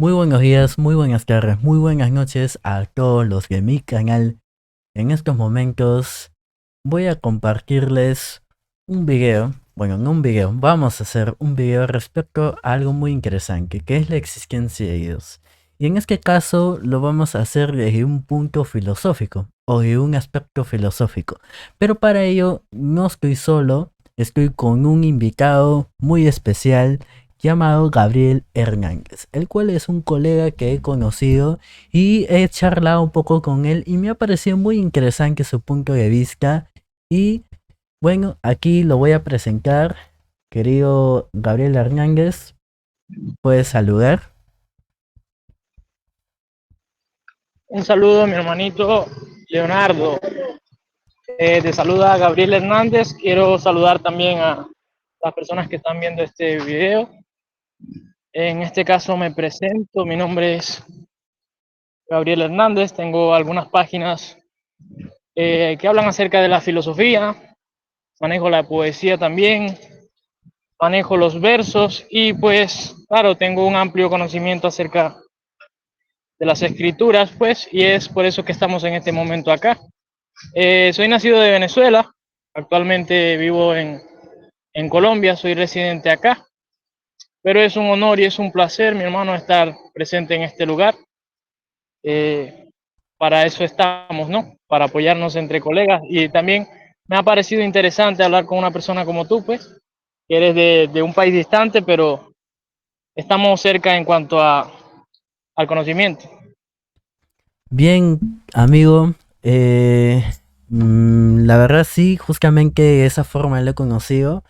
Muy buenos días, muy buenas tardes, muy buenas noches a todos los de mi canal. En estos momentos voy a compartirles un video, bueno, no un video, vamos a hacer un video respecto a algo muy interesante, que es la existencia de Dios. Y en este caso lo vamos a hacer desde un punto filosófico, o de un aspecto filosófico. Pero para ello no estoy solo, estoy con un invitado muy especial llamado Gabriel Hernández, el cual es un colega que he conocido y he charlado un poco con él y me ha parecido muy interesante su punto de vista. Y bueno, aquí lo voy a presentar. Querido Gabriel Hernández, puedes saludar. Un saludo, mi hermanito Leonardo. Te saluda Gabriel Hernández. Quiero saludar también a las personas que están viendo este video. En este caso me presento. Mi nombre es Gabriel Hernández. Tengo algunas páginas que hablan acerca de la filosofía. Manejo la poesía también. Manejo los versos y pues, claro, tengo un amplio conocimiento acerca de las escrituras, pues, y es por eso que estamos en este momento acá. Soy nacido de Venezuela, actualmente vivo en Colombia, soy residente acá, pero es un honor y es un placer, mi hermano, estar presente en este lugar. Eh, para eso estamos, ¿no? Para apoyarnos entre colegas y también me ha parecido interesante hablar con una persona como tú, pues, que eres de un país distante, pero estamos cerca en cuanto al conocimiento. Bien, amigo, la verdad sí, justamente de esa forma lo he conocido.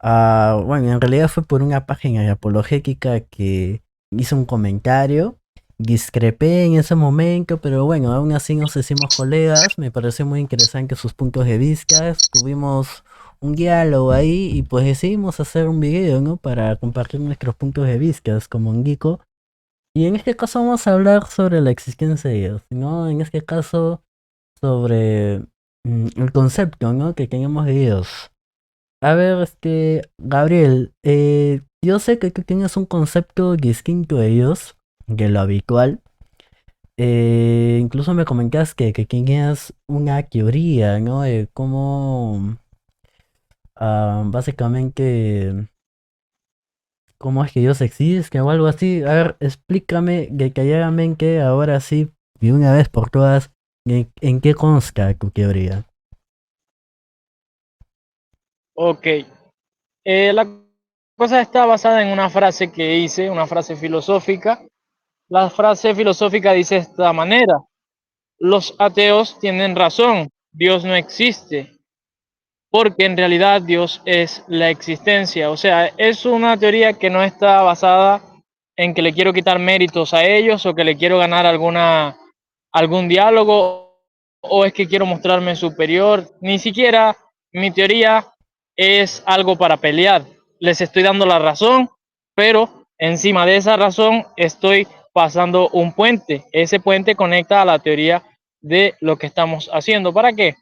Bueno, en realidad fue por una página de apologética que hizo un comentario. Discrepé en ese momento, pero bueno, aún así nos hicimos colegas. Me pareció muy interesante sus puntos de vista. Tuvimos un diálogo ahí y pues decidimos hacer un video, ¿no? Para compartir nuestros puntos de vista como un geeko. Y en este caso vamos a hablar sobre la existencia de Dios, ¿no? En este caso sobre el concepto, ¿no? Que tenemos de Dios. A ver, Gabriel, yo sé que tú tienes un concepto distinto de Dios, de lo habitual. Incluso me comentas que tenías una teoría, ¿no? De cómo, básicamente, cómo es que Dios existe o algo así. A ver, explícame detalladamente, ahora sí, de una vez por todas, en qué consta tu teoría. Ok, la cosa está basada en una frase que hice, una frase filosófica. La frase filosófica dice de esta manera: los ateos tienen razón, Dios no existe, porque en realidad Dios es la existencia. O sea, es una teoría que no está basada en que le quiero quitar méritos a ellos o que le quiero ganar algún diálogo o es que quiero mostrarme superior. Ni siquiera mi teoría es algo para pelear. Les estoy dando la razón, pero encima de esa razón estoy pasando un puente. Ese puente conecta a la teoría de lo que estamos haciendo. ¿Para qué?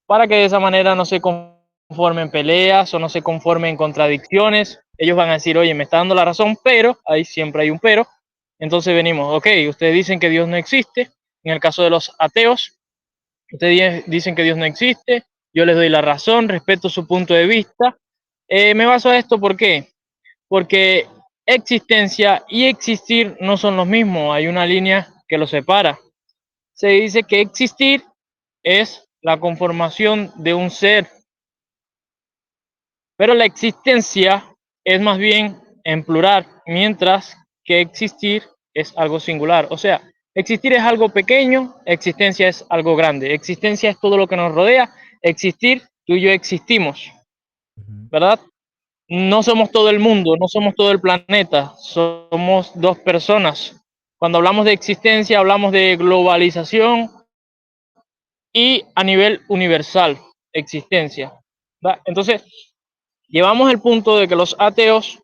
Para que de esa manera no se conformen peleas o no se conformen contradicciones. Ellos van a decir, oye, me está dando la razón, pero ahí siempre hay un pero. Entonces venimos, ok, ustedes dicen que Dios no existe. En el caso de los ateos, ustedes dicen que Dios no existe. Yo les doy la razón, respeto su punto de vista. Me baso a esto, ¿por qué? Porque existencia y existir no son los mismos. Hay una línea que los separa. Se dice que existir es la conformación de un ser, pero la existencia es más bien en plural, mientras que existir es algo singular. O sea, existir es algo pequeño, existencia es algo grande. Existencia es todo lo que nos rodea, existir, tú y yo existimos, Ujú. ¿verdad? No somos todo el mundo, no somos todo el planeta, somos dos personas. Cuando hablamos de existencia, hablamos de globalización y a nivel universal, existencia. ¿Va? Entonces, llevamos el punto de que los ateos,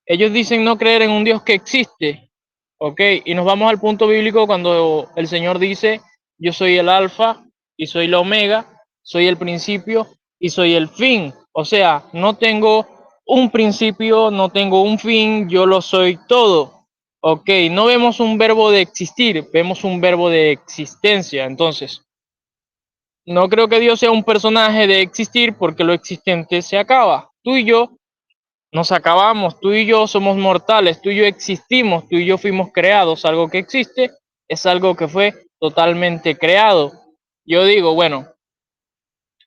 ellos dicen no creer en un Dios que existe, ¿ok? Y nos vamos al punto bíblico cuando el Señor dice, yo soy el alfa y soy la omega, soy el principio y soy el fin. O sea, no tengo un principio, no tengo un fin, yo lo soy todo, Ok, no vemos un verbo de existir, vemos un verbo de existencia. Entonces, no creo que Dios sea un personaje de existir porque lo existente se acaba. Tú y yo nos acabamos, tú y yo somos mortales, tú y yo existimos, tú y yo fuimos creados. Algo que existe es algo que fue totalmente creado. Yo digo, bueno,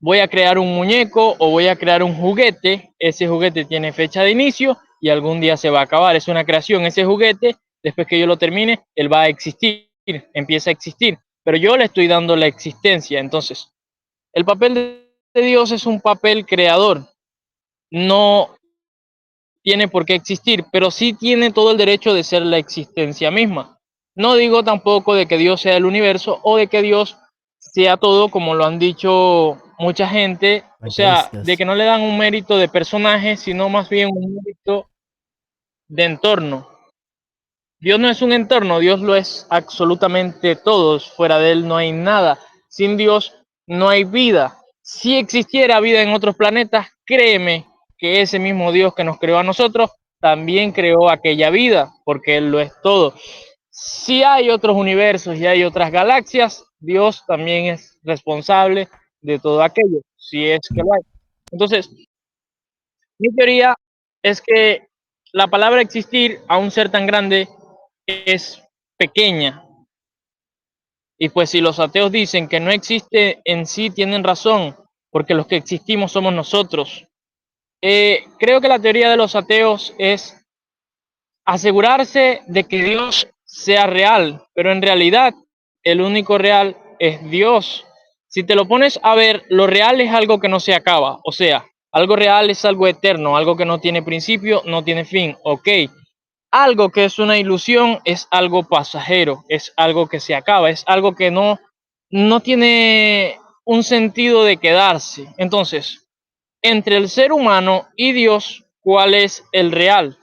voy a crear un muñeco o voy a crear un juguete. Ese juguete tiene fecha de inicio y algún día se va a acabar. Es una creación. Ese juguete, después que yo lo termine, él va a existir, empieza a existir. Pero yo le estoy dando la existencia. Entonces, el papel de Dios es un papel creador. No tiene por qué existir, pero sí tiene todo el derecho de ser la existencia misma. No digo tampoco de que Dios sea el universo o de que Dios sea todo, como lo han dicho mucha gente, o sea, de Panteístas. que no le dan un mérito de personaje, sino más bien un mérito de entorno. Dios no es un entorno, Dios lo es absolutamente todo. Fuera de él no hay nada. Sin Dios no hay vida. Si existiera vida en otros planetas, créeme que ese mismo Dios que nos creó a nosotros también creó aquella vida, porque él lo es todo. Si hay otros universos y hay otras galaxias, Dios también es responsable de todo aquello, si es que lo hay. Entonces, mi teoría es que la palabra existir a un ser tan grande es pequeña. Y pues si los ateos dicen que no existe en sí, tienen razón, porque los que existimos somos nosotros. Creo que la teoría de los ateos es asegurarse de que Dios sea real, pero en realidad el único real es Dios. Si te lo pones a ver, lo real es algo que no se acaba, o sea, algo real es algo eterno, algo que no tiene principio, no tiene fin, ok. Algo que es una ilusión es algo pasajero, es algo que se acaba, es algo que no tiene un sentido de quedarse. Entonces, entre el ser humano y Dios, ¿cuál es el real?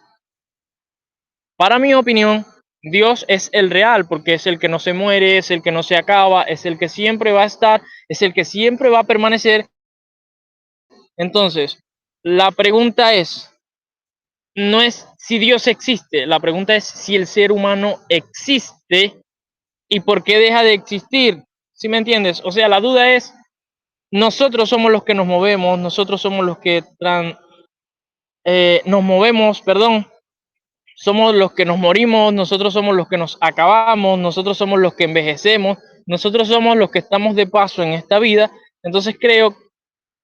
Para mi opinión, Dios es el real porque es el que no se muere, es el que no se acaba, es el que siempre va a estar, es el que siempre va a permanecer. Entonces, la pregunta es, no es si Dios existe, la pregunta es si el ser humano existe y por qué deja de existir. ¿Sí me entiendes? O sea, la duda es, nosotros somos los que nos movemos, nosotros somos los que nos movemos, perdón, somos los que nos morimos, nosotros somos los que nos acabamos, nosotros somos los que envejecemos, nosotros somos los que estamos de paso en esta vida. Entonces creo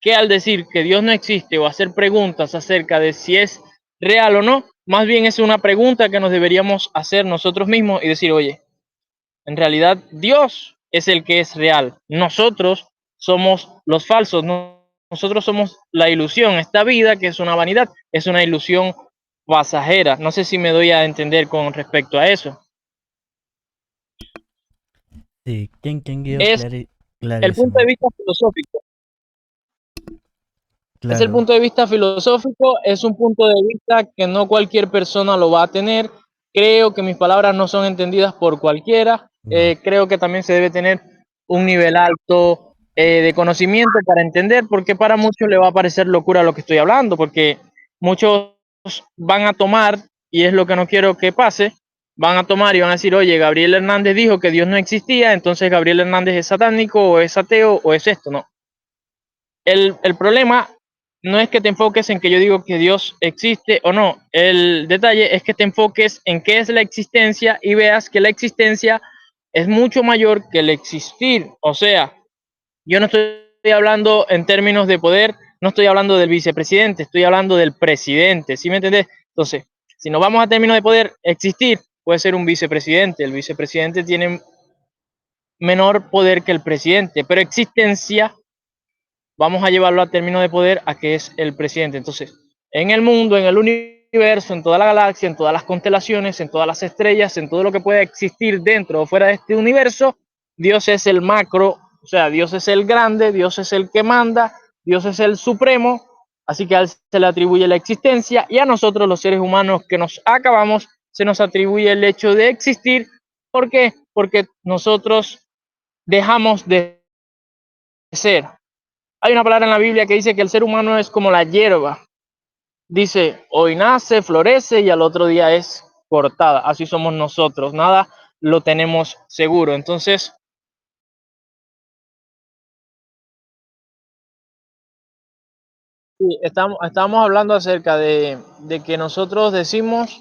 que al decir que Dios no existe o hacer preguntas acerca de si es real o no, más bien es una pregunta que nos deberíamos hacer nosotros mismos y decir, oye, en realidad Dios es el que es real, nosotros somos los falsos, nosotros somos la ilusión, esta vida que es una vanidad, es una ilusión pasajera. No sé si me doy a entender con respecto a eso. Sí, ¿quién guió? Es el punto de Clarísimo. vista filosófico. Es el Claro. punto de vista filosófico, es un punto de vista que no cualquier persona lo va a tener. Creo que mis palabras no son entendidas por cualquiera. No. Creo que también se debe tener un nivel alto de conocimiento para entender, porque para muchos le va a parecer locura lo que estoy hablando, porque muchos van a tomar, y es lo que no quiero que pase, van a tomar y van a decir, oye, Gabriel Hernández dijo que Dios no existía, entonces Gabriel Hernández es satánico o es ateo o es esto, no. El problema no es que te enfoques en que yo digo que Dios existe o no. El detalle es que te enfoques en qué es la existencia y veas que la existencia es mucho mayor que el existir. O sea, yo no estoy hablando en términos de poder, no estoy hablando del vicepresidente, estoy hablando del presidente. ¿Sí me entendés? Entonces, si nos vamos a términos de poder, existir puede ser un vicepresidente. El vicepresidente tiene menor poder que el presidente, pero existencia vamos a llevarlo a término de poder a que es el presidente. Entonces, en el mundo, en el universo, en toda la galaxia, en todas las constelaciones, en todas las estrellas, en todo lo que pueda existir dentro o fuera de este universo, Dios es el macro, o sea, Dios es el grande, Dios es el que manda, Dios es el supremo, así que a él se le atribuye la existencia y a nosotros los seres humanos que nos acabamos se nos atribuye el hecho de existir. ¿Por qué? Porque nosotros dejamos de ser. Hay una palabra en la Biblia que dice que el ser humano es como la hierba. Dice, hoy nace, florece y al otro día es cortada. Así somos nosotros, nada lo tenemos seguro. Entonces, sí, estamos hablando acerca de que nosotros decimos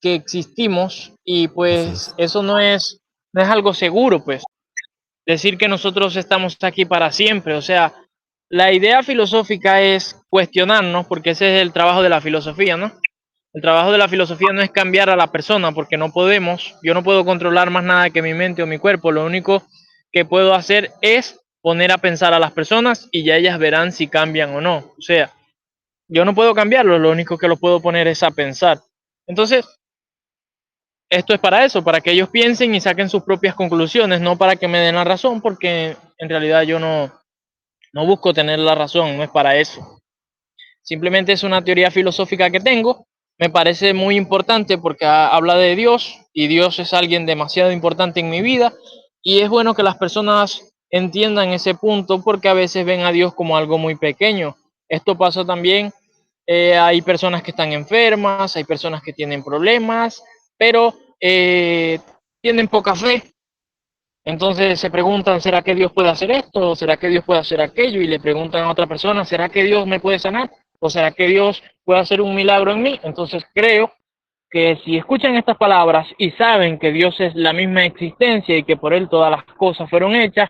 que existimos y Así pues es. eso no es algo seguro, pues decir que nosotros estamos aquí para siempre. O sea, la idea filosófica es cuestionarnos, porque ese es el trabajo de la filosofía, ¿no? El trabajo de la filosofía no es cambiar a la persona, porque no podemos, yo no puedo controlar más nada que mi mente o mi cuerpo, lo único que puedo hacer es poner a pensar a las personas y ya ellas verán si cambian o no. O sea, yo no puedo cambiarlo, lo único que lo puedo poner es a pensar. Entonces, esto es para eso, para que ellos piensen y saquen sus propias conclusiones, no para que me den la razón, porque en realidad yo no busco tener la razón, no es para eso. Simplemente es una teoría filosófica que tengo, me parece muy importante porque habla de Dios y Dios es alguien demasiado importante en mi vida y es bueno que las personas entiendan ese punto porque a veces ven a Dios como algo muy pequeño. Esto pasa también, hay personas que están enfermas, hay personas que tienen problemas, pero tienen poca fe. Entonces se preguntan, ¿será que Dios puede hacer esto? ¿Será que Dios puede hacer aquello? Y le preguntan a otra persona, ¿será que Dios me puede sanar? ¿O será que Dios puede hacer un milagro en mí? Entonces creo que si escuchan estas palabras y saben que Dios es la misma existencia y que por Él todas las cosas fueron hechas,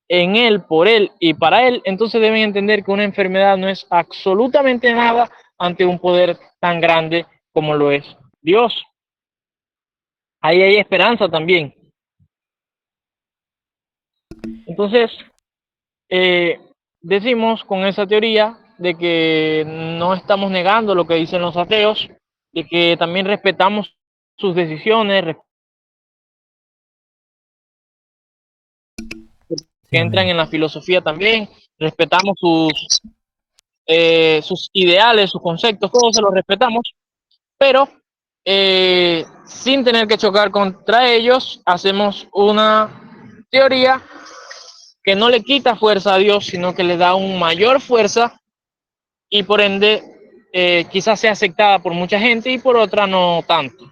en Él, por Él y para Él, entonces deben entender que una enfermedad no es absolutamente nada ante un poder tan grande como lo es Dios. Ahí hay esperanza también. Entonces, eh, decimos con esa teoría de que no estamos negando lo que dicen los ateos, de que también respetamos sus decisiones, Sí, que entran amén. en la filosofía también, respetamos sus ideales, sus conceptos, todos se los respetamos, pero sin tener que chocar contra ellos, hacemos una teoría que no le quita fuerza a Dios, sino que le da un mayor fuerza y por ende quizás sea aceptada por mucha gente y por otra no tanto.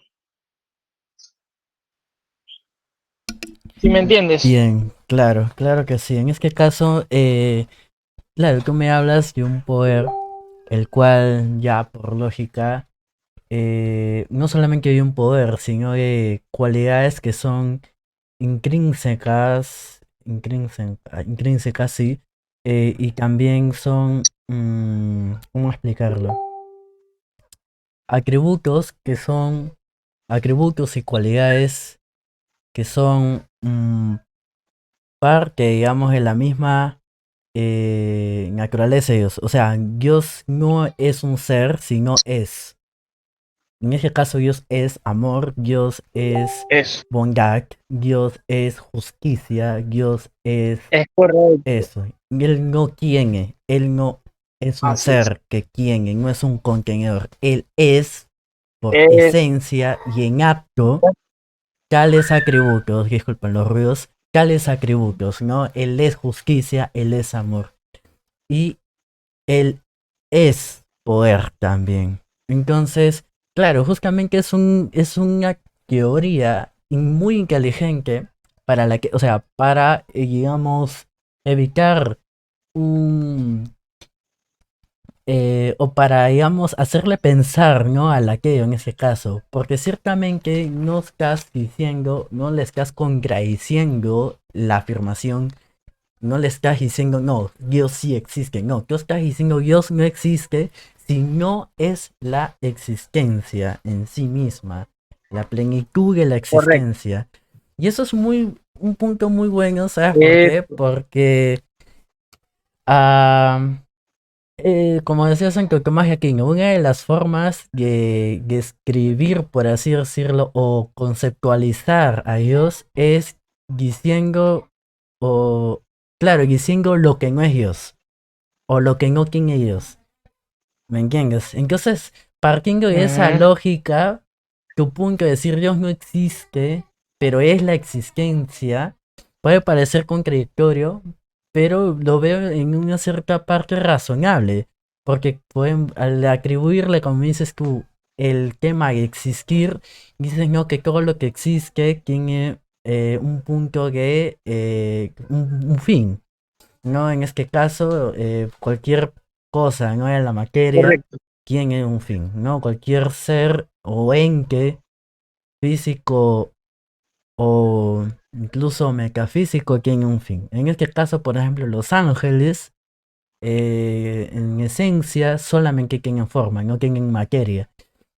¿Sí me entiendes? Bien, claro, claro que sí. En este caso, claro, tú me hablas de un poder el cual ya por lógica no solamente hay un poder, sino de cualidades que son intrínsecas, sí, y también son, ¿cómo explicarlo? Atributos que son, atributos y cualidades que son parte, digamos, de la misma naturaleza de Dios. O sea, Dios no es un ser, sino es. En ese caso, Dios es amor, Dios es Es, bondad, Dios es justicia, Dios es es correcto. eso. Él no tiene, Él no es un Así es. ser que tiene, no es un contenedor. Él es por Es, esencia y en acto tales atributos, disculpen los ruidos, tales atributos, ¿no? Él es justicia, Él es amor. Y Él es poder también. Entonces, claro, justamente es una teoría muy inteligente para la que, o sea, para, digamos, evitar un, o para, digamos, hacerle pensar, ¿no? Al ateo en ese caso, porque ciertamente no estás diciendo, no le estás contradiciendo la afirmación, no le estás diciendo, no, Dios sí existe. No, tú estás diciendo, Dios no existe si no es la existencia en sí misma, la plenitud de la correcto. existencia. Y eso es un punto muy bueno, ¿sabes por Es, qué? Porque, ah, como decía Santo Tomás de Aquino, una de las formas de escribir, por así decirlo, o conceptualizar a Dios es diciendo, o claro, diciendo lo que no es Dios, o lo que no tiene Dios. ¿Me entiendes? Entonces, partiendo de esa mm, lógica, tu punto de decir Dios no existe, pero es la existencia, puede parecer contradictorio, pero lo veo en una cierta parte razonable, porque pueden, al atribuirle, como dices tú, el tema de existir, dicen no que todo lo que existe tiene un punto de un fin, ¿no? En este caso, cualquier cosa, ¿no? En la materia Correcto. tiene un fin, ¿no? Cualquier ser o ente físico o incluso metafísico tiene un fin. En este caso, por ejemplo, los ángeles, en esencia, solamente tienen forma, no tienen materia,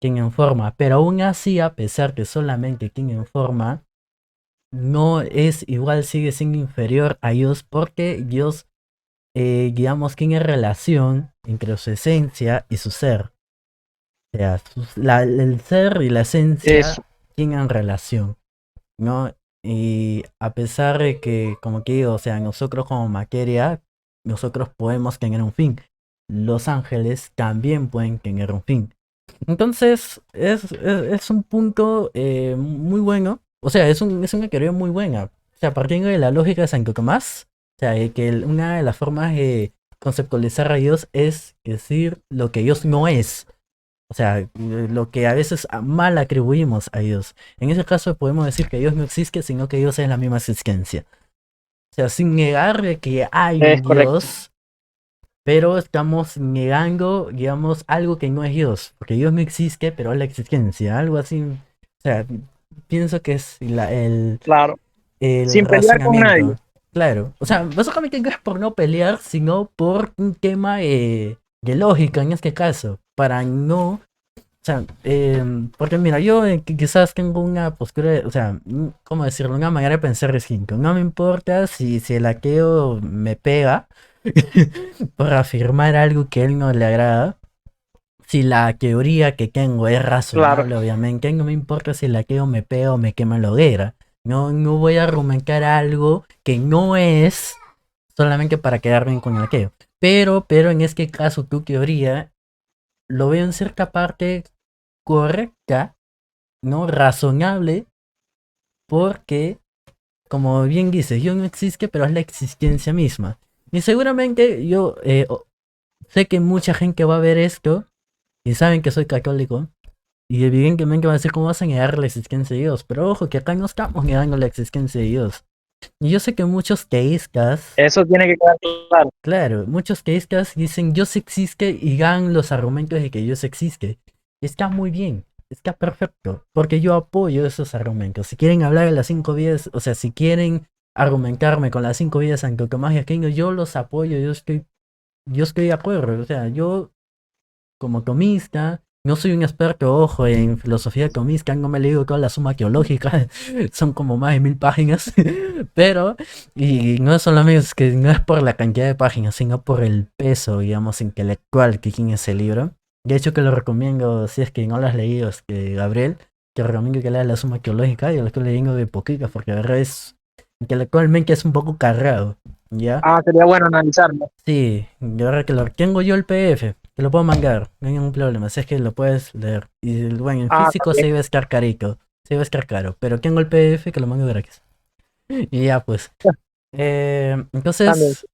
tienen forma, pero aún así, a pesar que solamente tienen forma, no es igual, sigue siendo inferior a Dios porque Dios, digamos, tiene relación entre su esencia y su ser. O sea, el ser y la esencia Eso, tienen relación, ¿no? Y a pesar de que, como que digo, o sea, nosotros como materia, nosotros podemos tener un fin. Los ángeles también pueden tener un fin. Entonces, es un punto muy bueno. O sea, es una teoría muy buena. O sea, partiendo de la lógica de Santo Tomás, o sea, de que una de las formas de conceptualizar a Dios es decir lo que Dios no es. O sea, lo que a veces mal atribuimos a Dios. En ese caso podemos decir que Dios no existe, sino que Dios es la misma existencia. O sea, sin negar de que hay un es correcto. Dios, pero estamos negando, digamos, algo que no es Dios. Porque Dios no existe, pero es la existencia. Algo así. O sea, pienso que es Claro. el Sin pelear con nadie. razonamiento. Claro. O sea, básicamente no es por no pelear, sino por un tema de lógica en este caso. Para no, o sea, porque mira, yo quizás tengo una postura, o sea, ¿cómo decirlo? Una manera de pensar distinta. No me importa si el ateo me pega por afirmar algo que a él no le agrada. Si la teoría que tengo es Claro, razonable, obviamente, no me importa si el ateo me pega o me quema la hoguera. No, no voy a argumentar algo que no es solamente para quedar bien con el ateo. Pero en este caso, tu teoría lo veo en cierta parte correcta, ¿no? Razonable, porque, como bien dices, yo no existe, pero es la existencia misma. Y seguramente yo sé que mucha gente va a ver esto y saben que soy católico. Y evidentemente van a decir cómo vas a negar la existencia de Dios. Pero ojo, que acá no estamos negando la existencia de Dios. Y yo sé que muchos teístas, eso tiene que quedar claro. claro, muchos teístas dicen Dios existe y dan los argumentos de que Dios existe. Está muy bien, está perfecto, porque yo apoyo esos argumentos. Si quieren hablar de las 5 vidas, o sea, si quieren argumentarme con las 5 vidas de Santo Tomás de Aquino, yo los apoyo, yo estoy de acuerdo. O sea, yo como tomista, no soy un experto, ojo, en filosofía tomista, no me he leído toda la suma teológica, son como más de 1000 páginas, pero, y no es solamente es que no es por la cantidad de páginas, sino por el peso, digamos, intelectual que tiene ese libro. De hecho, que lo recomiendo, si es que no lo has leído, es que Gabriel, te recomiendo que leas la suma teológica, yo lo estoy leyendo de poquito, porque la verdad es, intelectualmente es un poco cargado, ¿ya? Ah, sería bueno analizarlo. Sí, de verdad que lo tengo yo el PDF, te lo puedo mandar, no hay ningún problema, si es que lo puedes leer. Y bueno, en Ah, físico se también. iba a estar carito, se iba a estar caro, pero tengo el PDF que lo mando gratis. Y ya pues. También. Entonces,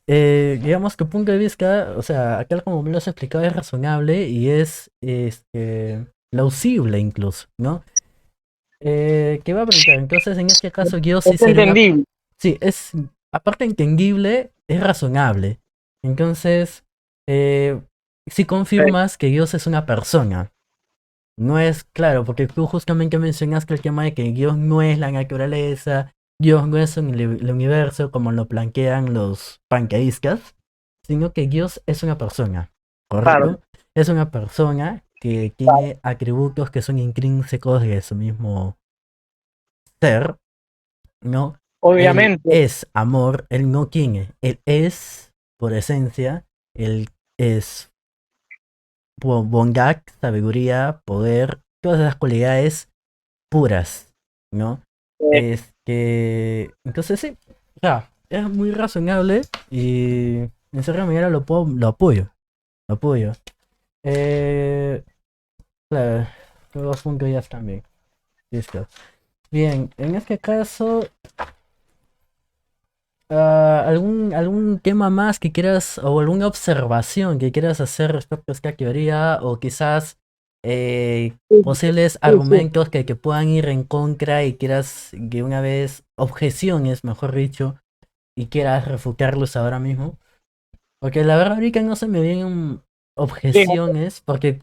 digamos que punto de vista, o sea, acá como me lo has explicado es razonable y es plausible incluso, ¿no? ¿Qué va a preguntar? Entonces, en este caso, yo sí Es sería una. entendible. Sí, es, aparte entendible, es razonable. Entonces, eh, si confirmas que Dios es una persona, no es claro, porque tú justamente mencionaste el tema de que Dios no es la naturaleza, Dios no es el universo como lo plantean los panteístas, sino que Dios es una persona, Claro, ¿correcto? Es una persona que tiene atributos que son intrínsecos de su mismo ser, ¿no? Él obviamente. es amor, él no tiene, él es por esencia, él es bondad, sabiduría, poder, todas esas cualidades puras, ¿no? eh, Entonces sí, o sea, es muy razonable y en cierta manera lo apoyo, lo apoyo. Eh, claro, los puntos ya están bien, listo. Bien, en este caso, ¿algún tema más que quieras o alguna observación que quieras hacer respecto a esta teoría o quizás Sí, posibles sí, sí. argumentos que puedan ir en contra y quieras que una vez, objeciones, mejor dicho, y quieras refutarlos ahora mismo. Porque la verdad ahorita no se me vienen Fíjate, objeciones, porque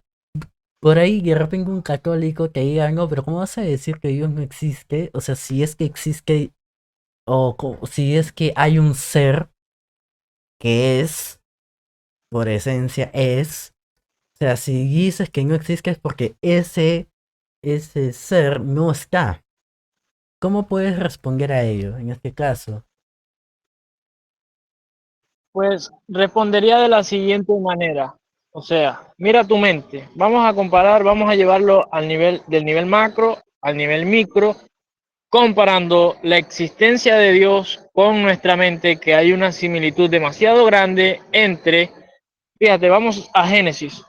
por ahí de repente un católico te diga, no, pero ¿cómo vas a decir que Dios no existe? O sea, si es que existe, o si es que hay un ser que es, por esencia, es. O sea, si dices que no existe es porque ese ser no está. ¿Cómo puedes responder a ello en este caso? pues respondería de la siguiente manera. O sea, mira tu mente. Vamos a comparar, vamos a llevarlo al nivel del nivel macro al nivel micro, comparando la existencia de Dios con nuestra mente, que hay una similitud demasiado grande entre, fíjate, vamos a Génesis.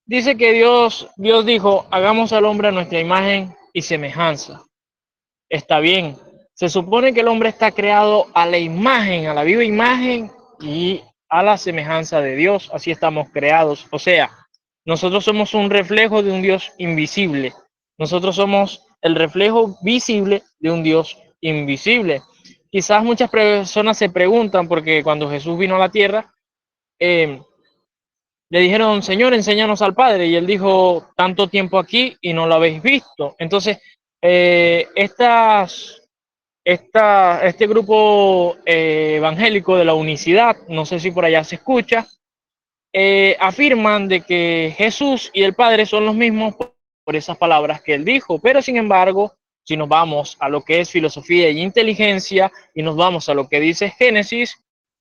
Dice que Dios dijo, hagamos al hombre a nuestra imagen y semejanza. Está bien. Se supone que el hombre está creado a la imagen, a la viva imagen y a la semejanza de Dios. Así estamos creados. O sea, nosotros somos un reflejo de un Dios invisible. Nosotros somos el reflejo visible de un Dios invisible. Quizás muchas personas se preguntan, porque cuando Jesús vino a la tierra, eh, le dijeron, Señor, enséñanos al Padre. Y él dijo, tanto tiempo aquí y no lo habéis visto. Entonces, este grupo evangélico de la unicidad, no sé si por allá se escucha, afirman de que Jesús y el Padre son los mismos por esas palabras que él dijo, pero sin embargo, si nos vamos a lo que es filosofía y inteligencia y nos vamos a lo que dice Génesis,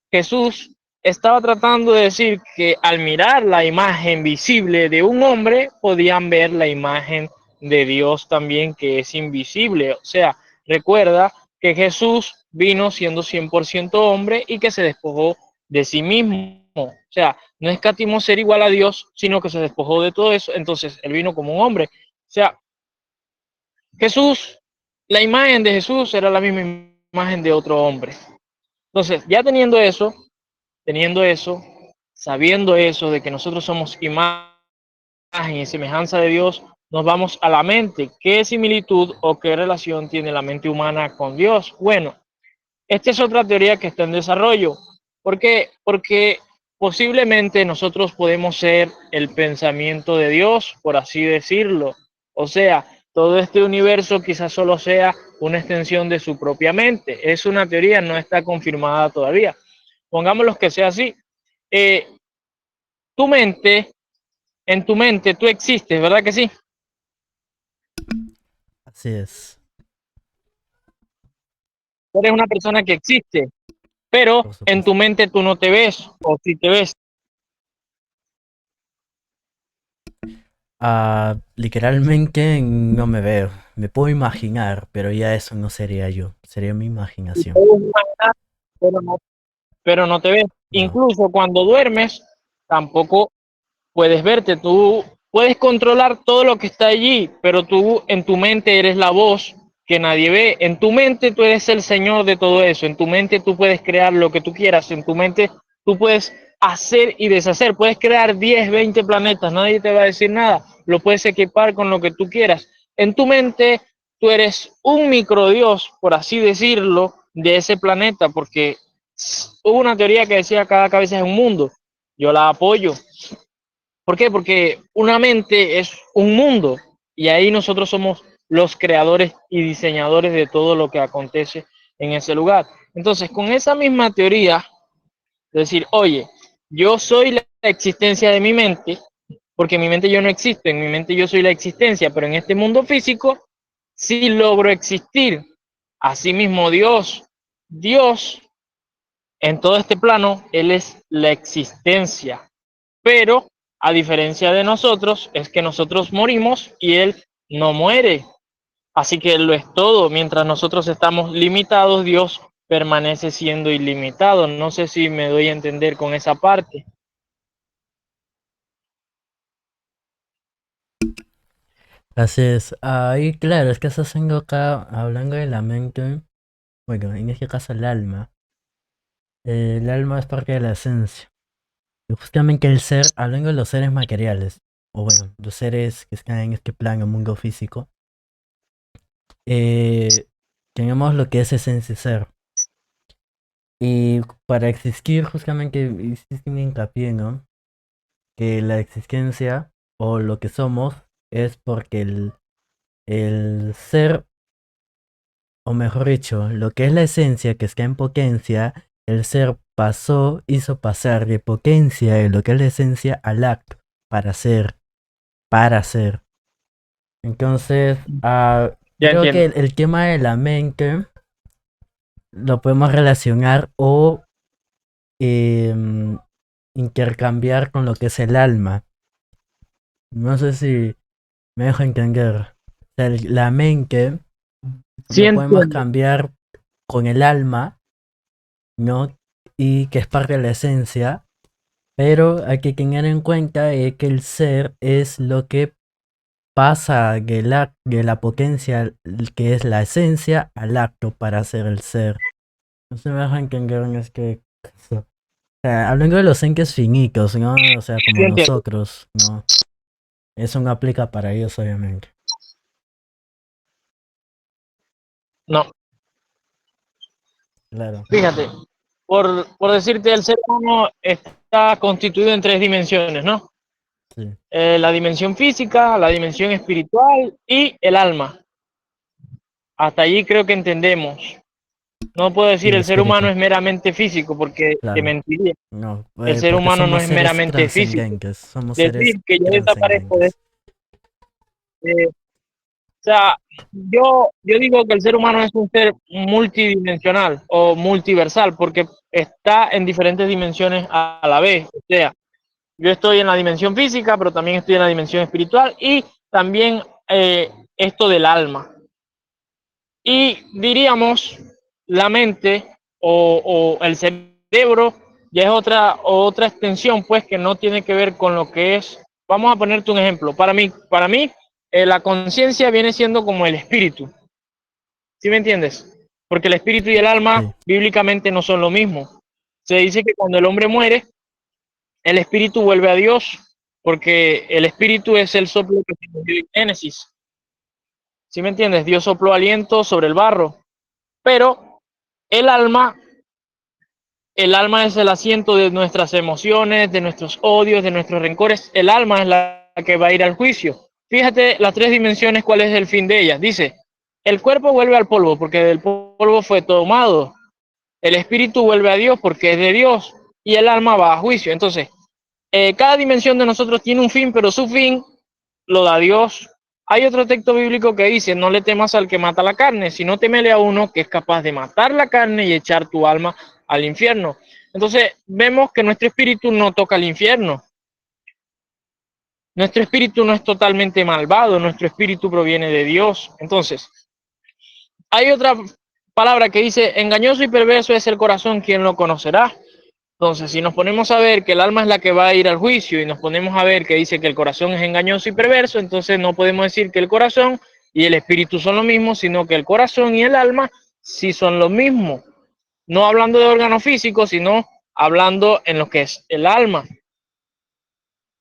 Jesús estaba tratando de decir que al mirar la imagen visible de un hombre, podían ver la imagen de Dios también, que es invisible. O sea, recuerda que Jesús vino siendo 100% hombre y que se despojó de sí mismo. O sea, no escatimó ser igual a Dios, sino que se despojó de todo eso. Entonces, él vino como un hombre. O sea, Jesús, la imagen de Jesús era la misma imagen de otro hombre. Entonces, ya teniendo eso, sabiendo eso de que nosotros somos imagen y semejanza de Dios, nos vamos a la mente. ¿Qué similitud o qué relación tiene la mente humana con Dios? Bueno, esta es otra teoría que está en desarrollo. ¿Por qué? Porque posiblemente nosotros podemos ser el pensamiento de Dios, por así decirlo. O sea, todo este universo quizás solo sea una extensión de su propia mente. Es una teoría, no está confirmada todavía. Pongámoslo que sea así. Eh, tu mente, en tu mente tú existes, ¿verdad que sí? Así es, Tú eres una persona que existe, pero por en supuesto. tu mente tú no te ves, o si te ves. Literalmente no me veo. Me puedo imaginar, pero ya eso no sería yo. Sería mi imaginación. Pero no pero no te ves. No. Incluso cuando duermes, tampoco puedes verte. Tú puedes controlar todo lo que está allí, pero tú en tu mente eres la voz que nadie ve. En tu mente tú eres el señor de todo eso. En tu mente tú puedes crear lo que tú quieras. En tu mente tú puedes hacer y deshacer. Puedes crear 10 20 planetas. Nadie te va a decir nada. Lo puedes equipar con lo que tú quieras. En tu mente tú eres un microdios, por así decirlo, de ese planeta, porque hubo una teoría que decía cada cabeza es un mundo. Yo la apoyo. ¿Por qué? Porque una mente es un mundo y ahí nosotros somos los creadores y diseñadores de todo lo que acontece en ese lugar. Entonces, con esa misma teoría, decir, oye, yo soy la existencia de mi mente, porque en mi mente yo no existo, en mi mente yo soy la existencia, pero en este mundo físico sí logro existir. Asimismo, Dios en todo este plano, Él es la existencia, pero a diferencia de nosotros, es que nosotros morimos y Él no muere. Así que Él lo es todo. Mientras nosotros estamos limitados, Dios permanece siendo ilimitado. No sé si me doy a entender con esa parte. Así es. Ahí, claro, es que estás haciendo acá, hablando de la mente. Bueno, en este caso el alma. El alma es parte de la esencia. Y justamente el ser, hablando de los seres materiales. o bueno, los seres que están en este plano, mundo físico, tenemos lo que es esencia ser. Y para existir, justamente hiciste un hincapié, ¿no? Que la existencia o lo que somos es porque el ser, o mejor dicho, lo que es la esencia que está en potencia, el ser pasó, hizo pasar de potencia en lo que es la esencia al acto, para ser, para ser. Entonces, Ya creo que entiendo. el tema de la mente lo podemos relacionar o em, intercambiar con lo que es el alma. No sé si me dejo entender. O sea, la mente Sí lo podemos entiendo. cambiar con el alma, ¿no? Y que es parte de la esencia, pero hay que tener en cuenta que el ser es lo que pasa de la potencia que es la esencia al acto para ser el ser. No se me deja entender en este caso. O sea, hablando de los entes finitos, ¿no? O sea, Sí como entiendo. nosotros, ¿no? Eso no aplica para ellos, obviamente. No, Claro, fíjate, por decirte, el ser humano está constituido en tres dimensiones, ¿no? sí, La dimensión física, la dimensión espiritual y el alma. Hasta allí creo que entendemos. No puedo y decir el el ser humano espíritu, es meramente físico porque te claro. mentiría. No, El ser porque humano no somos es seres meramente físico. trascendentes, somos seres Decir que yo desaparezco trascendentes. o sea, yo digo que el ser humano es un ser multidimensional o multiversal porque está en diferentes dimensiones a la vez. O sea, yo estoy en la dimensión física, pero también estoy en la dimensión espiritual y también esto del alma. Y diríamos, la mente o el cerebro ya es otra extensión, pues, que no tiene que ver con lo que es. Vamos a ponerte un ejemplo. Para mí la conciencia viene siendo como el espíritu. ¿Sí me entiendes? Porque el espíritu y el alma Sí, bíblicamente no son lo mismo. Se dice que cuando el hombre muere, el espíritu vuelve a Dios, porque el espíritu es el soplo que se nos dio en Génesis. ¿Sí me entiendes? Dios sopló aliento sobre el barro, pero el alma, el alma es el asiento de nuestras emociones, de nuestros odios, de nuestros rencores. El alma es la que va a ir al juicio. Fíjate las tres dimensiones, cuál es el fin de ellas. Dice, el cuerpo vuelve al polvo porque del polvo fue tomado. El espíritu vuelve a Dios porque es de Dios y el alma va a juicio. Entonces, cada dimensión de nosotros tiene un fin, pero su fin lo da Dios. Hay otro texto bíblico que dice, no le temas al que mata la carne, sino temele a uno que es capaz de matar la carne y echar tu alma al infierno. Entonces, vemos que nuestro espíritu no toca el infierno. Nuestro espíritu no es totalmente malvado, nuestro espíritu proviene de Dios. Entonces, hay otra palabra que dice, engañoso y perverso es el corazón, ¿quién lo conocerá? Entonces, si nos ponemos a ver que el alma es la que va a ir al juicio y nos ponemos a ver que dice que el corazón es engañoso y perverso, entonces no podemos decir que el corazón y el espíritu son lo mismo, sino que el corazón y el alma sí son lo mismo. No hablando de órganos físicos, sino hablando en lo que es el alma.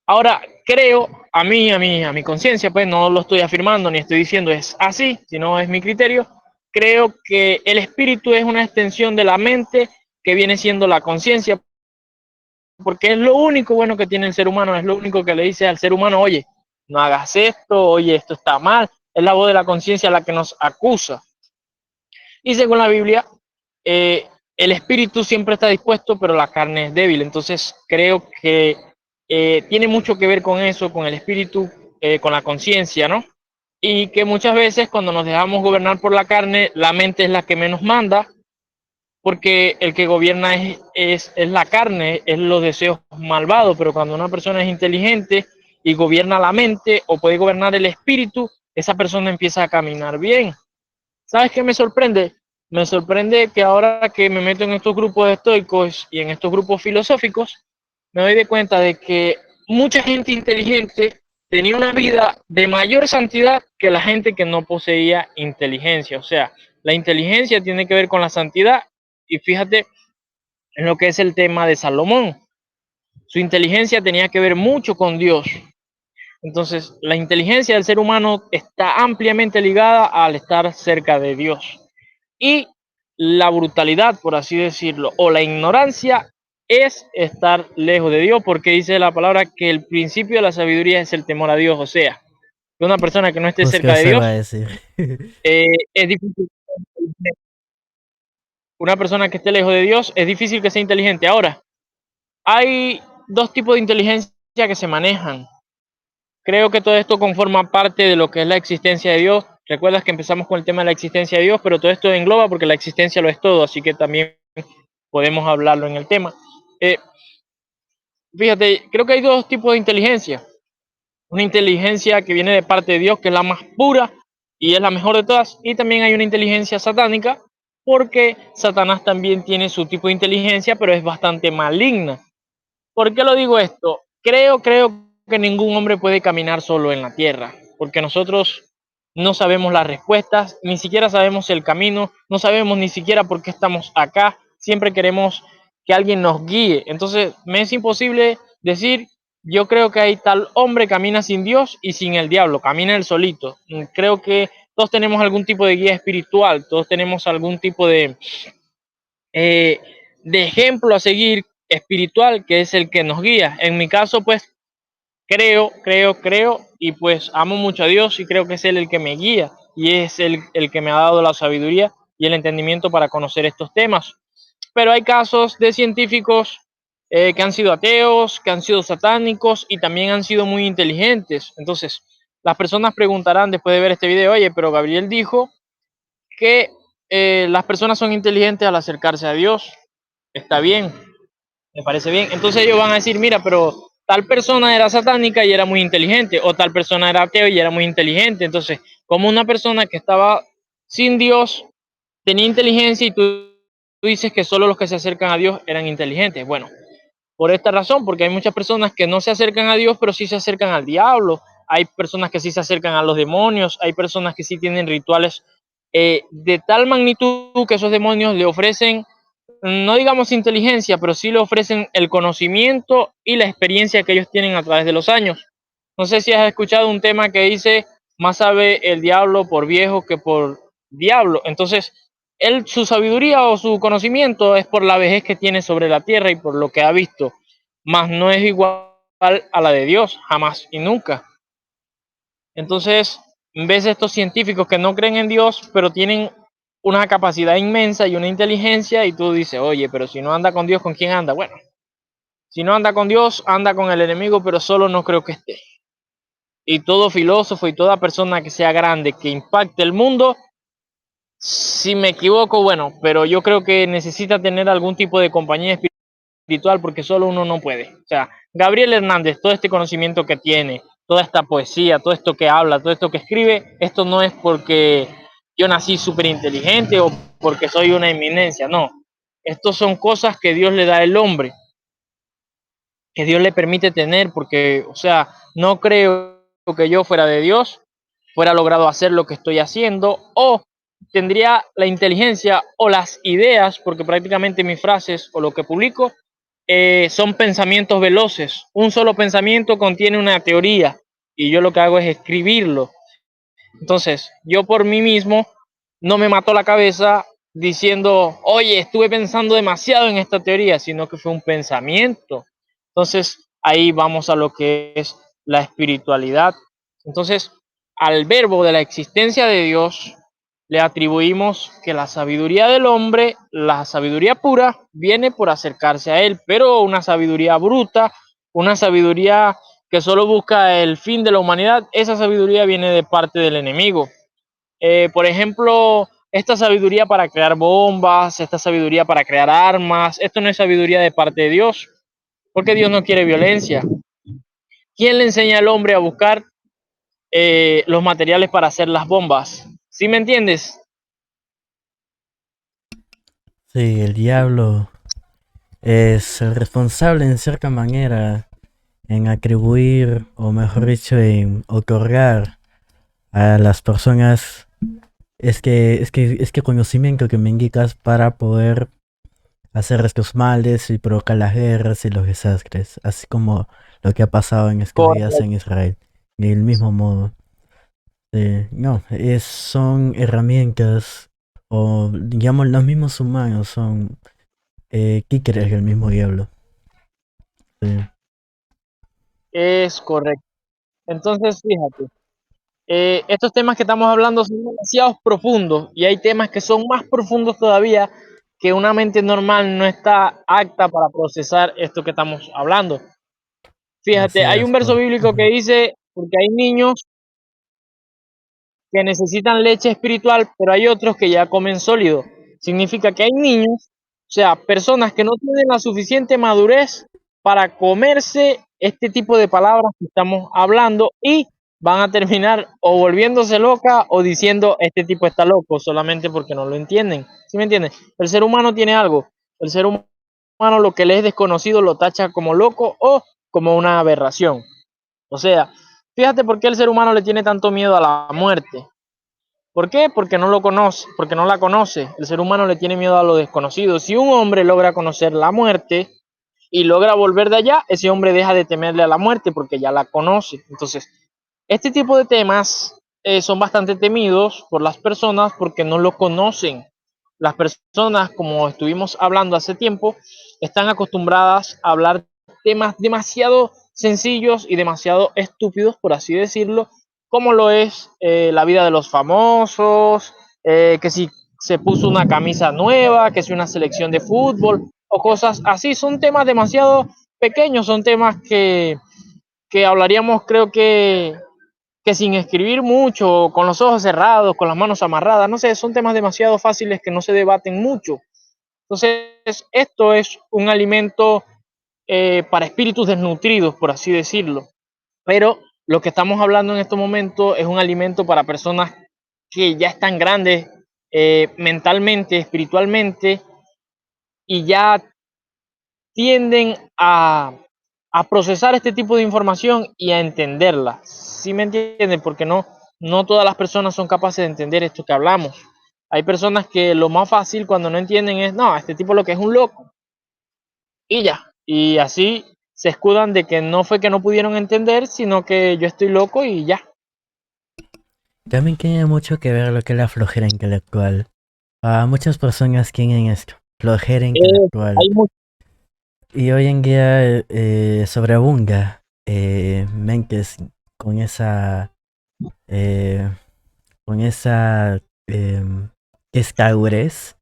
Ahora, creo, a mi conciencia, pues no lo estoy afirmando ni estoy diciendo es así, sino es mi criterio. Creo que el espíritu es una extensión de la mente que viene siendo la conciencia, porque es lo único bueno que tiene el ser humano, es lo único que le dice al ser humano, oye, no hagas esto, oye, esto está mal, es la voz de la conciencia la que nos acusa. Y según la Biblia, eh, el espíritu siempre está dispuesto, pero la carne es débil. Entonces creo que tiene mucho que ver con eso, con el espíritu, con la conciencia, ¿no? Y que muchas veces cuando nos dejamos gobernar por la carne, la mente es la que menos manda, porque el que gobierna es la carne, es los deseos malvados, pero cuando una persona es inteligente y gobierna la mente o puede gobernar el espíritu, esa persona empieza a caminar bien. ¿Sabes qué me sorprende? Me sorprende que ahora que me meto en estos grupos estoicos y en estos grupos filosóficos, me doy de cuenta de que mucha gente inteligente tenía una vida de mayor santidad que la gente que no poseía inteligencia. O sea, la inteligencia tiene que ver con la santidad y fíjate en lo que es el tema de Salomón. Su inteligencia tenía que ver mucho con Dios. Entonces, la inteligencia del ser humano está ampliamente ligada al estar cerca de Dios. Y la brutalidad, por así decirlo, o la ignorancia es estar lejos de Dios, porque dice la palabra que el principio de la sabiduría es el temor a Dios. O sea, que una persona que no esté Pues, ¿qué cerca de se va a Dios, decir? es difícil. Una persona que esté lejos de Dios es difícil que sea inteligente. Ahora, hay dos tipos de inteligencia que se manejan. Creo que todo esto conforma parte de lo que es la existencia de Dios. Recuerdas que empezamos con el tema de la existencia de Dios, pero todo esto engloba porque la existencia lo es todo, así que también podemos hablarlo en el tema. Eh, Fíjate, creo que hay dos tipos de inteligencia. Una inteligencia que viene de parte de Dios, que es la más pura y es la mejor de todas. Y también hay una inteligencia satánica, porque Satanás también tiene su tipo de inteligencia, pero es bastante maligna. ¿Por qué lo digo esto? Creo que ningún hombre puede caminar solo en la tierra, porque nosotros no sabemos las respuestas, ni siquiera sabemos el camino, no sabemos ni siquiera por qué estamos acá, siempre queremos que alguien nos guíe. Entonces, me es imposible decir, yo creo que hay tal hombre camina sin Dios y sin el diablo, camina él solito. Creo que todos tenemos algún tipo de guía espiritual, todos tenemos algún tipo eh, de ejemplo a seguir espiritual, que es el que nos guía. En mi caso, pues creo, y pues amo mucho a Dios y creo que es Él el que me guía y es el que me ha dado la sabiduría y el entendimiento para conocer estos temas. Pero hay casos de científicos que han sido ateos, que han sido satánicos y también han sido muy inteligentes. Entonces, las personas preguntarán después de ver este video, oye, pero Gabriel dijo que las personas son inteligentes al acercarse a Dios. Está bien, me parece bien. Entonces ellos van a decir, mira, pero tal persona era satánica y era muy inteligente, o tal persona era ateo y era muy inteligente. Entonces, como una persona que estaba sin Dios tenía inteligencia y tú dices que solo los que se acercan a Dios eran inteligentes. Bueno, por esta razón, porque hay muchas personas que no se acercan a Dios, pero sí se acercan al diablo. Hay personas que sí se acercan a los demonios, hay personas que sí tienen rituales de tal magnitud que esos demonios le ofrecen, no digamos inteligencia, pero sí le ofrecen el conocimiento y la experiencia que ellos tienen a través de los años. No sé si has escuchado un tema que dice, más sabe el diablo por viejo que por diablo. Entonces, él, su sabiduría o su conocimiento es por la vejez que tiene sobre la tierra y por lo que ha visto, mas no es igual a la de Dios, jamás y nunca. Entonces, ves estos científicos que no creen en Dios, pero tienen una capacidad inmensa y una inteligencia, y tú dices, oye, pero si no anda con Dios, ¿con quién anda? Bueno, si no anda con Dios, anda con el enemigo, pero solo no creo que esté. Y todo filósofo y toda persona que sea grande, que impacte el mundo, si me equivoco, bueno, pero yo creo que necesita tener algún tipo de compañía espiritual porque solo uno no puede. O sea, Gabriel Hernández, todo este conocimiento que tiene, toda esta poesía, todo esto que habla, todo esto que escribe, esto no es porque yo nací súper inteligente o porque soy una eminencia, no. Estos son cosas que Dios le da al hombre, que Dios le permite tener, porque, o sea, no creo que yo fuera de Dios fuera logrado hacer lo que estoy haciendo o tendría la inteligencia o las ideas, porque prácticamente mis frases o lo que publico son pensamientos veloces. Un solo pensamiento contiene una teoría y yo lo que hago es escribirlo. Entonces, yo por mí mismo no me mató la cabeza diciendo, oye, estuve pensando demasiado en esta teoría, sino que fue un pensamiento. Entonces, ahí vamos a lo que es la espiritualidad. Entonces, al verbo de la existencia de Dios, le atribuimos que la sabiduría del hombre, la sabiduría pura, viene por acercarse a él, pero una sabiduría bruta, una sabiduría que solo busca el fin de la humanidad, esa sabiduría viene de parte del enemigo. Por ejemplo, esta sabiduría para crear bombas, esta sabiduría para crear armas, esto no es sabiduría de parte de Dios, porque Dios no quiere violencia. ¿Quién le enseña al hombre a buscar los materiales para hacer las bombas? ¿Sí me entiendes? Sí, el diablo es el responsable en cierta manera en atribuir, o mejor dicho, en otorgar a las personas es que conocimiento que me indicas para poder hacer estos males y provocar las guerras y los desastres, así como lo que ha pasado en estos días en Correcto. Israel. del mismo modo. No, son herramientas, o digamos los mismos humanos son títeres del mismo diablo. Sí. Es correcto. Entonces, fíjate, estos temas que estamos hablando son demasiado profundos y hay temas que son más profundos todavía que una mente normal no está apta para procesar esto que estamos hablando. Así Fíjate, hay un es, verso bíblico que ujú. dice, porque hay niños que necesitan leche espiritual, pero hay otros que ya comen sólido. Significa que hay niños, o sea, personas que no tienen la suficiente madurez para comerse este tipo de palabras que estamos hablando y van a terminar o volviéndose loca o diciendo este tipo está loco solamente porque no lo entienden. ¿Sí me entiendes? El ser humano tiene algo. El ser humano lo que le es desconocido lo tacha como loco o como una aberración. O sea, fíjate por qué el ser humano le tiene tanto miedo a la muerte. ¿Por qué? Porque no lo conoce, porque no la conoce. El ser humano le tiene miedo a lo desconocido. Si un hombre logra conocer la muerte y logra volver de allá, ese hombre deja de temerle a la muerte porque ya la conoce. Entonces, este tipo de temas son bastante temidos por las personas porque no lo conocen. Las personas, como estuvimos hablando hace tiempo, están acostumbradas a hablar temas demasiado sencillos y demasiado estúpidos, por así decirlo, como lo es la vida de los famosos, que si se puso una camisa nueva, que si una selección de fútbol o cosas así. Son temas demasiado pequeños, son temas que hablaríamos creo que sin escribir mucho, con los ojos cerrados, con las manos amarradas, no sé, son temas demasiado fáciles que no se debaten mucho. Entonces, esto es un alimento para espíritus desnutridos, por así decirlo. Pero lo que estamos hablando en estos momentos es un alimento para personas que ya están grandes mentalmente, espiritualmente, y ya tienden a procesar este tipo de información y a entenderla. ¿Sí me entienden? Porque no todas las personas son capaces de entender esto que hablamos. Hay personas que lo más fácil cuando no entienden es, no, este tipo lo que es un loco y ya. Y así se escudan de que no fue que no pudieron entender, sino que yo estoy loco y ya. También tiene mucho que ver lo que es la flojera intelectual. Muchas personas tienen esto, flojera intelectual. Hay mucho Y hoy en día sobreabunda mentes con eh, esa escadurez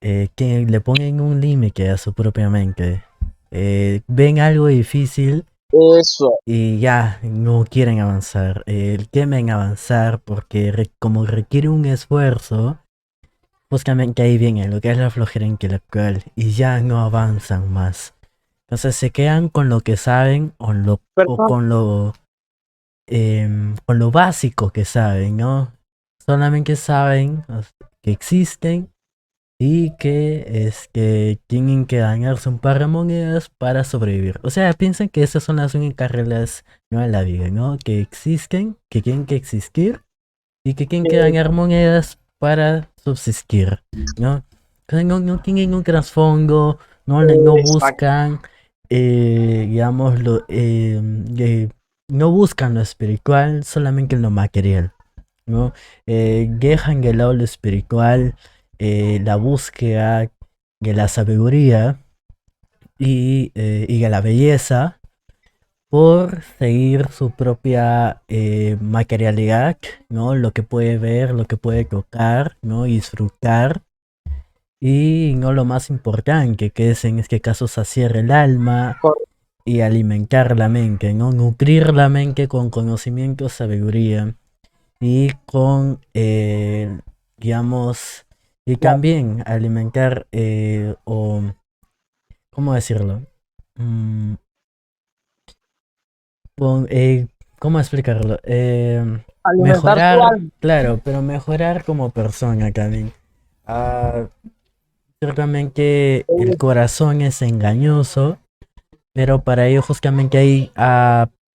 que le ponen un límite a su propia mente. Ven algo difícil eso. y ya no quieren avanzar. Temen avanzar porque como requiere un esfuerzo, justamente ahí viene lo que es la flojera intelectual y ya no avanzan más. Entonces se quedan con lo que saben o Personas, con lo básico que saben, ¿no? Solamente saben que existen y que tienen que dañarse un par de monedas para sobrevivir. O sea, piensan que esas son las únicas reglas, ¿no?, de la vida, ¿no? Que existen, que tienen que existir y que tienen que dañar monedas para subsistir, ¿no? Entonces no tienen un trasfondo, no exacto. buscan, digamos, no buscan lo espiritual, solamente lo material, ¿no? Dejan de lado lo espiritual, la búsqueda de la sabiduría y de la belleza por seguir su propia materialidad, ¿no? Lo que puede ver, lo que puede tocar, ¿no? Y disfrutar. Y no lo más importante, que es en este caso saciar el alma y alimentar la mente, ¿no? Nutrir la mente con conocimiento, sabiduría y con, digamos, y también alimentar, ¿cómo decirlo? Mm, con, ¿cómo explicarlo? Alimentar su Mejorar, alma. claro, pero mejorar como persona también. Ah, Ciertamente el corazón es engañoso, pero para ello justamente hay,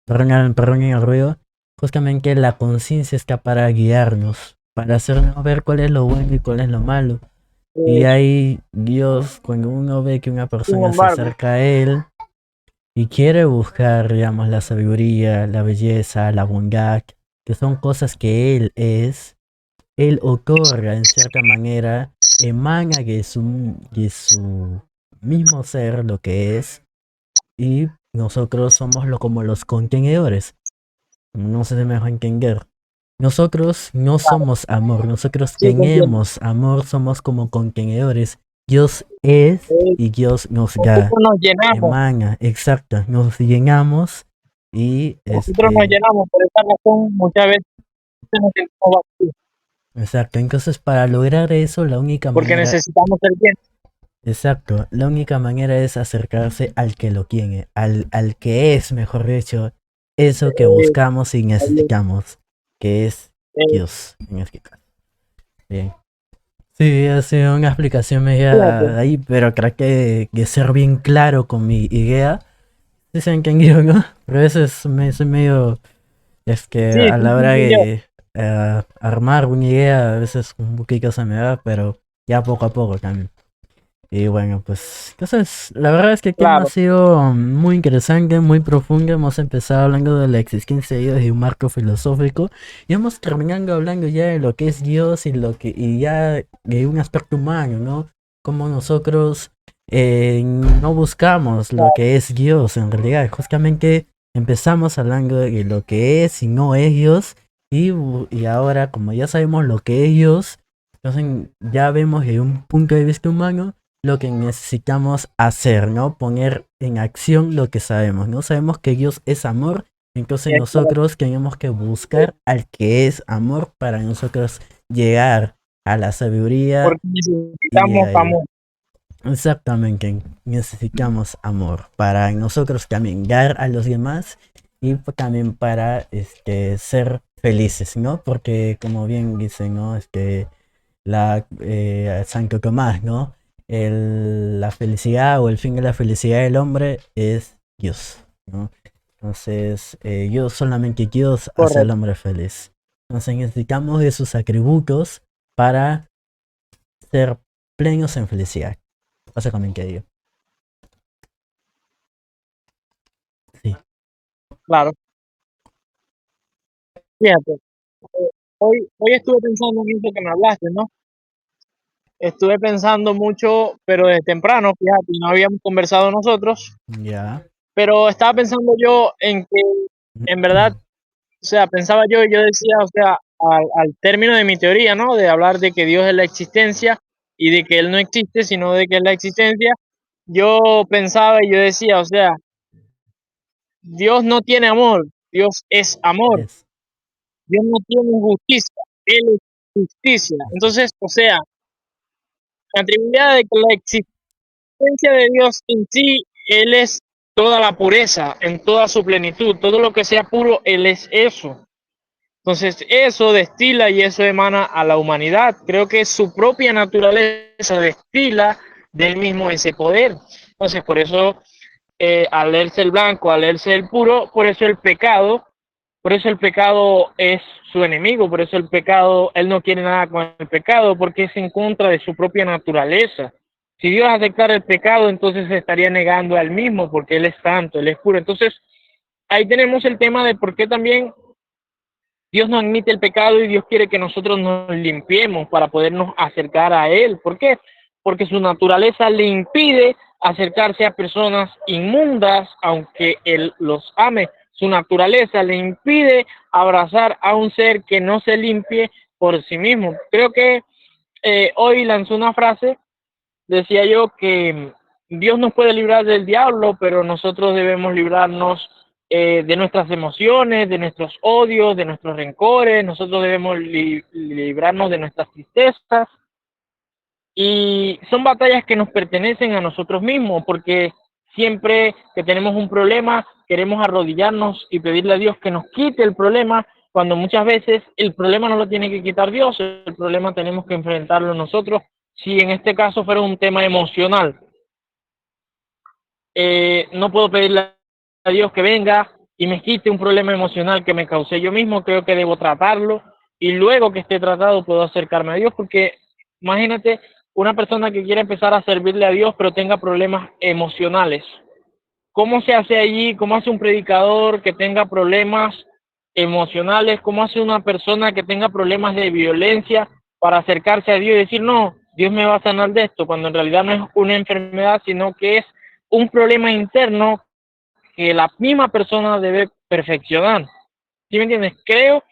perdón el ruido, justamente la conciencia está para guiarnos, para hacernos ver cuál es lo bueno y cuál es lo malo. Y Eso. ahí Dios, cuando uno ve que una Sin persona se embargo, acerca a él, y quiere buscar, digamos, la sabiduría, la belleza, la bondad, que son cosas que él es, él otorga en cierta manera, emana de su mismo ser lo que es, y nosotros somos como los contenedores. No sé si me dejo entender. Nosotros no somos amor, nosotros Sí, te entiendo. tenemos amor, somos como contenedores. Dios es Eh, y Dios nos da, nosotros nos llenamos, emana, exacto, nos llenamos y por esa razón muchas veces nos sentimos vacíos, exacto. Entonces, para lograr eso, la única porque manera, necesitamos ser llenos. exacto, la única manera es acercarse al que lo tiene, al que es, mejor dicho, eso que Eh, buscamos y ahí necesitamos, que es eh, Dios, en este caso. Bien. Sí, ha sido una explicación fíjate. media ahí, pero creo que ser bien claro con mi idea. Sí se ha entendido, ¿no? Pero a veces soy medio, es que Sí, a sí, la sí, hora sí, yo. de armar una idea, a veces un poquito se me va, pero ya poco a poco también. Y bueno, pues, entonces, la verdad es que el tema ha Claro, sido muy interesante, muy profundo. Hemos empezado hablando de la existencia de Dios y un marco filosófico. Y hemos terminado hablando ya de lo que es Dios y ya de un aspecto humano, ¿no? Como nosotros no buscamos lo claro. que es Dios en realidad. Justamente empezamos hablando de lo que es y no es Dios. Y ahora, como ya sabemos lo que es Dios, entonces ya vemos de un punto de vista humano lo que necesitamos hacer, ¿no? Poner en acción lo que sabemos, ¿no? Sabemos que Dios es amor, entonces Es claro, nosotros tenemos que buscar al que es amor para nosotros llegar a la sabiduría porque y necesitamos ahí. amor. Exactamente, necesitamos amor para nosotros también dar a los demás y también para ser felices, ¿no? Porque como bien dice, ¿no? Santo Tomás, ¿no? La felicidad o el fin de la felicidad del hombre es Dios, ¿no? Entonces, Dios, solamente Dios hace al Correcto. hombre feliz. Entonces necesitamos de sus atributos para ser plenos en felicidad. Básicamente digo. Sí. Claro. Fíjate, hoy estuve pensando en eso que me hablaste, ¿no? Estuve pensando mucho, pero desde temprano, fíjate, y no habíamos conversado nosotros, Ya. pero estaba pensando yo en que, en verdad, o sea, pensaba yo y yo decía, o sea, al término de mi teoría, ¿no? De hablar de que Dios es la existencia y de que Él no existe, sino de que es la existencia, yo pensaba y yo decía, o sea, Dios no tiene amor, Dios es amor, Es. Dios no tiene justicia, Él es justicia. Entonces, o sea, me atribuía de que la existencia de Dios en sí, Él es toda la pureza, en toda su plenitud, todo lo que sea puro, Él es eso. Entonces, eso destila y eso emana a la humanidad. Creo que su propia naturaleza destila del mismo ese poder. Entonces, por eso, al leerse el blanco, al leerse el puro, por eso el pecado es su enemigo, por eso el pecado, él no quiere nada con el pecado, porque es en contra de su propia naturaleza. Si Dios aceptara el pecado, entonces se estaría negando a él mismo, porque él es santo, él es puro. Entonces, ahí tenemos el tema de por qué también Dios no admite el pecado y Dios quiere que nosotros nos limpiemos para podernos acercar a Él. ¿Por qué? Porque su naturaleza le impide acercarse a personas inmundas, aunque Él los ame. Su naturaleza le impide abrazar a un ser que no se limpie por sí mismo. Creo que hoy lanzó una frase, decía yo que Dios nos puede librar del diablo, pero nosotros debemos librarnos de nuestras emociones, de nuestros odios, de nuestros rencores, nosotros debemos librarnos de nuestras tristezas y son batallas que nos pertenecen a nosotros mismos, porque siempre que tenemos un problema queremos arrodillarnos y pedirle a Dios que nos quite el problema, cuando muchas veces el problema no lo tiene que quitar Dios, el problema tenemos que enfrentarlo nosotros. Si en este caso fuera un tema emocional, no puedo pedirle a Dios que venga y me quite un problema emocional que me causé yo mismo, creo que debo tratarlo y luego que esté tratado puedo acercarme a Dios, porque imagínate una persona que quiere empezar a servirle a Dios pero tenga problemas emocionales. ¿Cómo se hace allí? ¿Cómo hace un predicador que tenga problemas emocionales? ¿Cómo hace una persona que tenga problemas de violencia para acercarse a Dios y decir, no, Dios me va a sanar de esto, cuando en realidad no es una enfermedad, sino que es un problema interno que la misma persona debe perfeccionar? ¿Sí me entiendes? Creo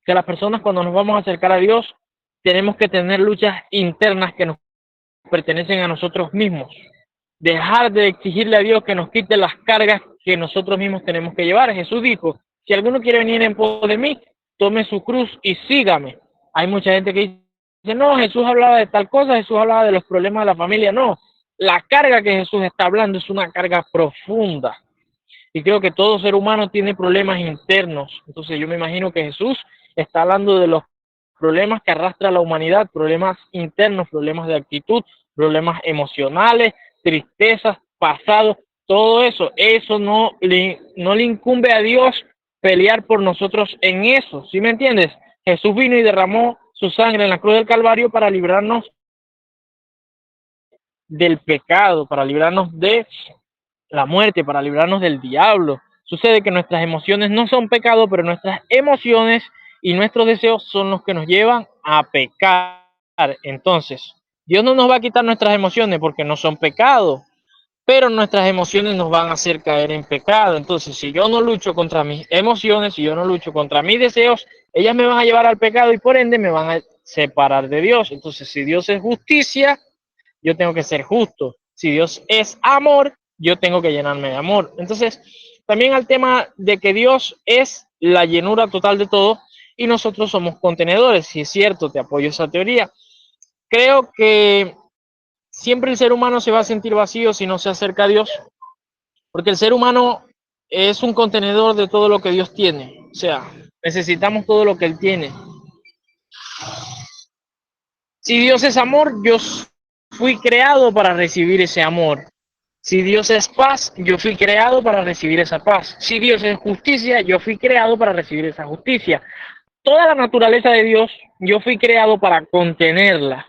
que las personas cuando nos vamos a acercar a Dios tenemos que tener luchas internas que nos pertenecen a nosotros mismos. Dejar de exigirle a Dios que nos quite las cargas que nosotros mismos tenemos que llevar. Jesús dijo, si alguno quiere venir en pos de mí, tome su cruz y sígame. Hay mucha gente que dice, no, Jesús hablaba de tal cosa, Jesús hablaba de los problemas de la familia. No, la carga que Jesús está hablando es una carga profunda. Y creo que todo ser humano tiene problemas internos. Entonces yo me imagino que Jesús está hablando de los problemas que arrastra la humanidad, problemas internos, problemas de actitud, problemas emocionales, tristezas, pasados, todo eso. Eso no le incumbe a Dios pelear por nosotros en eso. ¿Sí me entiendes? Jesús vino y derramó su sangre en la cruz del Calvario para librarnos del pecado, para librarnos de la muerte, para librarnos del diablo. Sucede que nuestras emociones no son pecado, pero nuestras emociones y nuestros deseos son los que nos llevan a pecar. Entonces, Dios no nos va a quitar nuestras emociones porque no son pecado, pero nuestras emociones nos van a hacer caer en pecado. Entonces, si yo no lucho contra mis emociones, si yo no lucho contra mis deseos, ellas me van a llevar al pecado y por ende me van a separar de Dios. Entonces, si Dios es justicia, yo tengo que ser justo. Si Dios es amor, yo tengo que llenarme de amor. Entonces, también al tema de que Dios es la llenura total de todo y nosotros somos contenedores. Si es cierto, te apoyo esa teoría. Creo que siempre el ser humano se va a sentir vacío si no se acerca a Dios, porque el ser humano es un contenedor de todo lo que Dios tiene. O sea, necesitamos todo lo que Él tiene. Si Dios es amor, yo fui creado para recibir ese amor. Si Dios es paz, yo fui creado para recibir esa paz. Si Dios es justicia, yo fui creado para recibir esa justicia. Toda la naturaleza de Dios, yo fui creado para contenerla.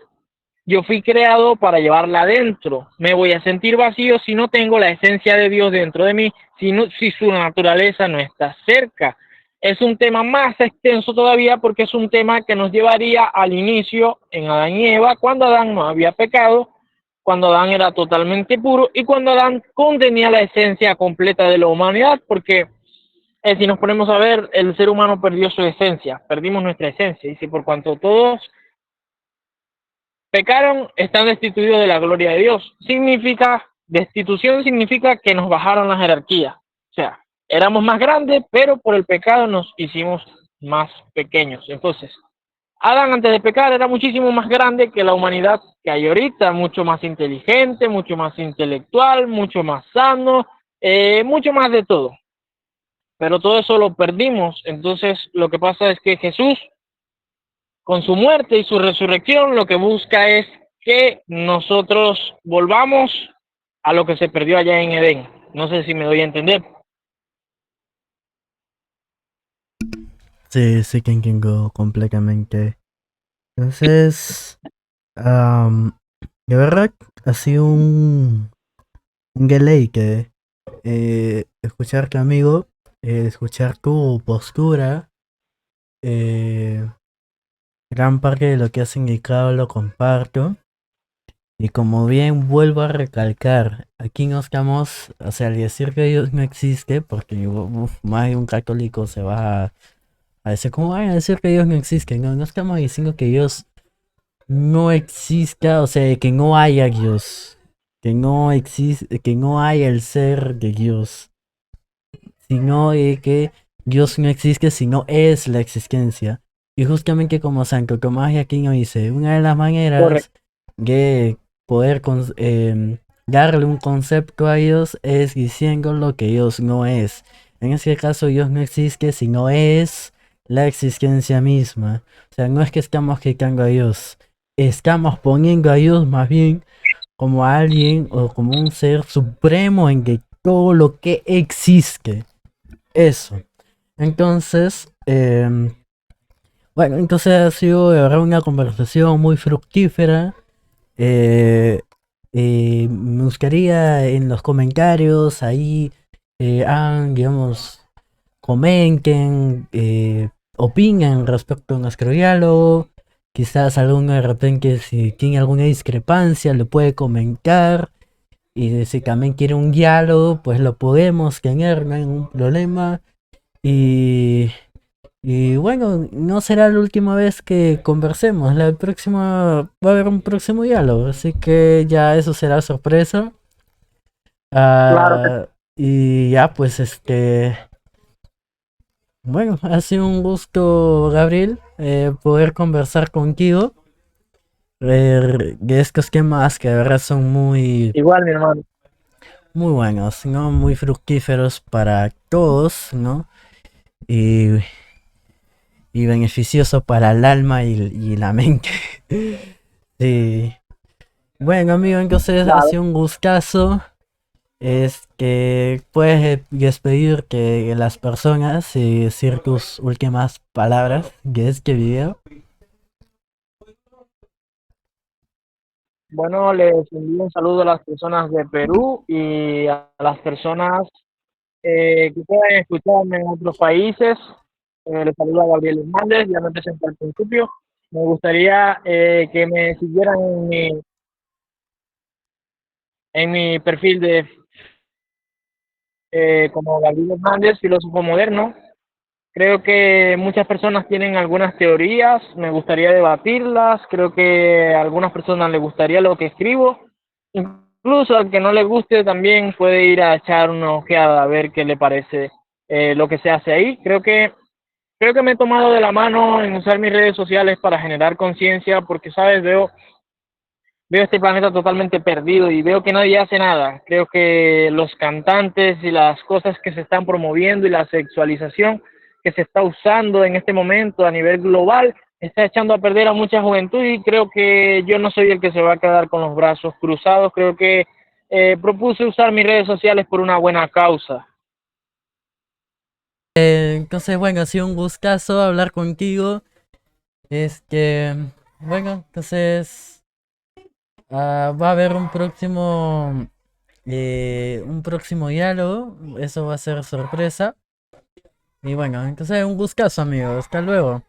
Yo fui creado para llevarla adentro. Me voy a sentir vacío si no tengo la esencia de Dios dentro de mí, si su naturaleza no está cerca. Es un tema más extenso todavía porque es un tema que nos llevaría al inicio en Adán y Eva, cuando Adán no había pecado, cuando Adán era totalmente puro y cuando Adán contenía la esencia completa de la humanidad, porque si nos ponemos a ver, el ser humano perdió su esencia, perdimos nuestra esencia. Dice, por cuanto todos pecaron, están destituidos de la gloria de Dios. Destitución significa que nos bajaron la jerarquía. O sea, éramos más grandes, pero por el pecado nos hicimos más pequeños. Entonces, Adán antes de pecar era muchísimo más grande que la humanidad que hay ahorita, mucho más inteligente, mucho más intelectual, mucho más sano, mucho más de todo. Pero todo eso lo perdimos. Entonces, lo que pasa es que Jesús, con su muerte y su resurrección, lo que busca es que nosotros volvamos a lo que se perdió allá en Edén. No sé si me doy a entender. Sí, sí que entiendo completamente. Entonces, de verdad, ha sido un deleite escucharte, amigo, escuchar tu postura. eh, Gran parte de lo que has indicado lo comparto. Y como bien vuelvo a recalcar, aquí no estamos, o sea, al decir que Dios no existe, porque más de un católico se va a decir, ¿cómo van a decir que Dios no existe? No, no estamos diciendo que Dios no exista, o sea, que no haya Dios, que no existe, que no haya el ser de Dios, sino de que Dios no existe, sino es la existencia. Y justamente como Santo Tomás de Aquino dice, una de las maneras Correcto. de poder darle un concepto a Dios es diciendo lo que Dios no es. En este caso Dios no existe, sino es la existencia misma. O sea, no es que estamos quitando a Dios, estamos poniendo a Dios más bien como alguien o como un ser supremo en que todo lo que existe. Eso. Entonces, bueno, entonces ha sido de verdad una conversación muy fructífera. Me gustaría en los comentarios ahí hagan, digamos, comenten, opinen respecto a nuestro diálogo. Quizás alguno de repente si tiene alguna discrepancia lo puede comentar. Y si también quiere un diálogo, pues lo podemos tener, no hay ningún problema. Y, y bueno, no será la última vez que conversemos. La próxima va a haber un próximo diálogo, así que ya eso será sorpresa. Claro que Y ya pues bueno, ha sido un gusto, Gabriel, poder conversar contigo de estos temas que de verdad son igual, mi hermano. muy buenos, ¿no? Muy fructíferos para todos, ¿no? Y, y beneficioso para el alma y la mente. Sí. Bueno, amigo, entonces ha Claro. sido un gustazo. Es que puedes despedirte de las personas y decir tus últimas palabras de este video. Bueno, les envío un saludo a las personas de Perú y a las personas que puedan escucharme en otros países. Les saludo a Gabriel Hernández, ya me presenté al principio. Me gustaría que me siguieran en mi perfil de como Gabriel Hernández, filósofo moderno. Creo que muchas personas tienen algunas teorías, me gustaría debatirlas, creo que a algunas personas les gustaría lo que escribo, incluso al que no le guste también puede ir a echar una ojeada a ver qué le parece lo que se hace ahí. Creo que me he tomado de la mano en usar mis redes sociales para generar conciencia, porque sabes, veo este planeta totalmente perdido y veo que nadie hace nada. Creo que los cantantes y las cosas que se están promoviendo y la sexualización que se está usando en este momento a nivel global está echando a perder a mucha juventud y creo que yo no soy el que se va a quedar con los brazos cruzados. Creo que propuse usar mis redes sociales por una buena causa. Entonces, bueno, ha sido un gustazo hablar contigo. Este, bueno, entonces va a haber un próximo diálogo. Eso va a ser sorpresa. Y bueno, entonces un gustazo, amigos. Hasta luego.